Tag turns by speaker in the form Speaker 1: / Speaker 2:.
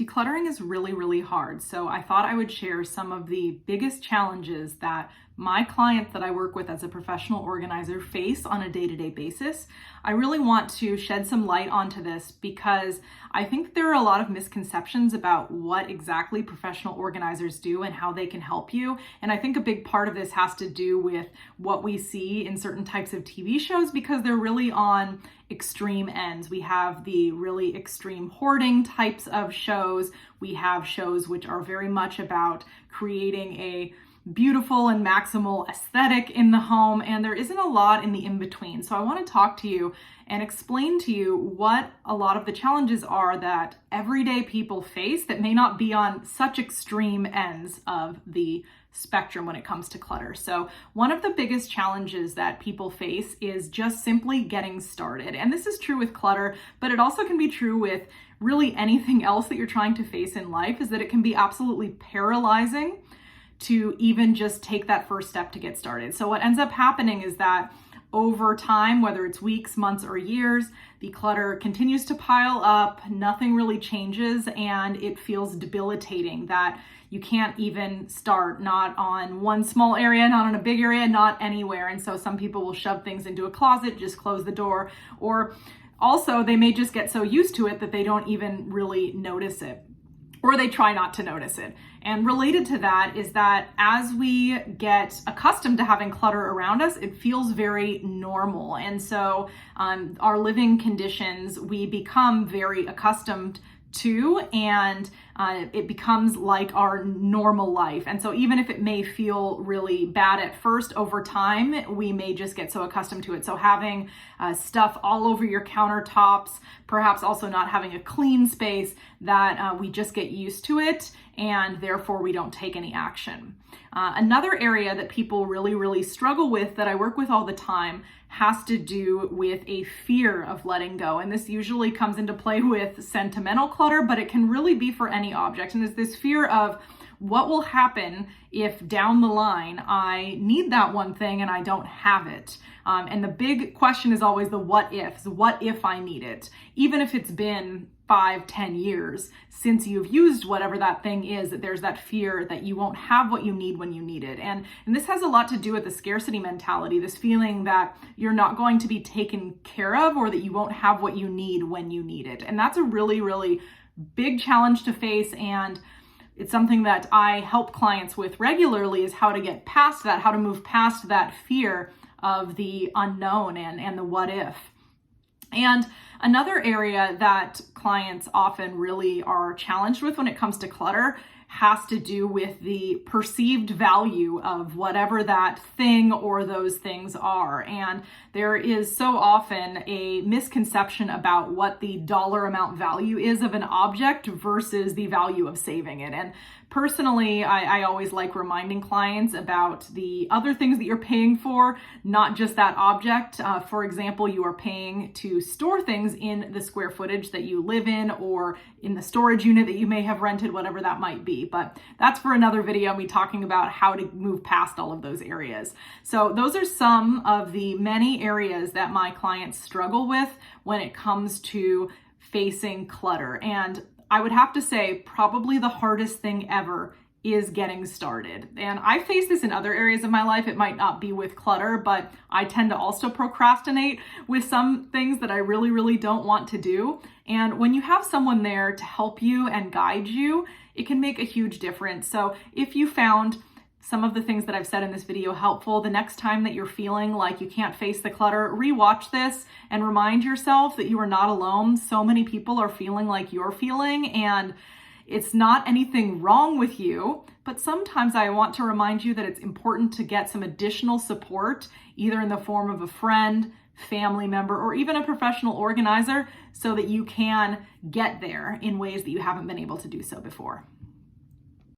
Speaker 1: Decluttering is really, really hard. So I thought I would share some of the biggest challenges that my clients that I work with as a professional organizer face on a day-to-day basis. I really want to shed some light onto this because I think there are a lot of misconceptions about what exactly professional organizers do and how they can help you. And I think a big part of this has to do with what we see in certain types of TV shows because they're really on extreme ends. We have the really extreme hoarding types of shows. We have shows which are very much about creating a beautiful and maximal aesthetic in the home, and there isn't a lot in the in-between. So I want to talk to you and explain to you what a lot of the challenges are that everyday people face that may not be on such extreme ends of the spectrum when it comes to clutter. So one of the biggest challenges that people face is just simply getting started. And this is true with clutter, but it also can be true with really anything else that you're trying to face in life, is that it can be absolutely paralyzing to even just take that first step to get started. So what ends up happening is that over time, whether it's weeks, months, or years, the clutter continues to pile up, nothing really changes, and it feels debilitating that you can't even start, not on one small area, not on a big area, not anywhere. And so some people will shove things into a closet, just close the door, or also they may just get so used to it that they don't even really notice it, or they try not to notice it. And related to that is that as we get accustomed to having clutter around us, it feels very normal. And so our living conditions, we become very accustomed to, and it becomes like our normal life. And so even if it may feel really bad at first, over time, we may just get so accustomed to it. So having stuff all over your countertops, perhaps also not having a clean space, that we just get used to it, and therefore we don't take any action. Another area that people really, really struggle with that I work with all the time has to do with a fear of letting go. And this usually comes into play with sentimental clutter, but it can really be for any object. And it's this fear of what will happen if down the line I need that one thing and I don't have it. And the big question is always the what ifs. What if I need it? Even if it's been 5-10 years since you've used whatever that thing is, that there's that fear that you won't have what you need when you need it. And this has a lot to do with the scarcity mentality, this feeling that you're not going to be taken care of, or that you won't have what you need when you need it. And that's a really, really big challenge to face. And it's something that I help clients with regularly, is how to get past that, how to move past that fear of the unknown and the what if. And another area that clients often really are challenged with when it comes to clutter has to do with the perceived value of whatever that thing or those things are. And there is so often a misconception about what the dollar amount value is of an object versus the value of saving it. And personally, I always like reminding clients about the other things that you're paying for, not just that object. For example, you are paying to store things in the square footage that you live in, or in the storage unit that you may have rented, whatever that might be. But that's for another video, me talking about how to move past all of those areas. So those are some of the many areas that my clients struggle with when it comes to facing clutter. And I would have to say probably the hardest thing ever is getting started. And I face this in other areas of my life. It might not be with clutter, but I tend to also procrastinate with some things that I really, really don't want to do. And when you have someone there to help you and guide you, it can make a huge difference. So if you found some of the things that I've said in this video helpful, the next time that you're feeling like you can't face the clutter, rewatch this and remind yourself that you are not alone. So many people are feeling like you're feeling, and it's not anything wrong with you, but sometimes I want to remind you that it's important to get some additional support, either in the form of a friend, family member, or even a professional organizer, so that you can get there in ways that you haven't been able to do so before.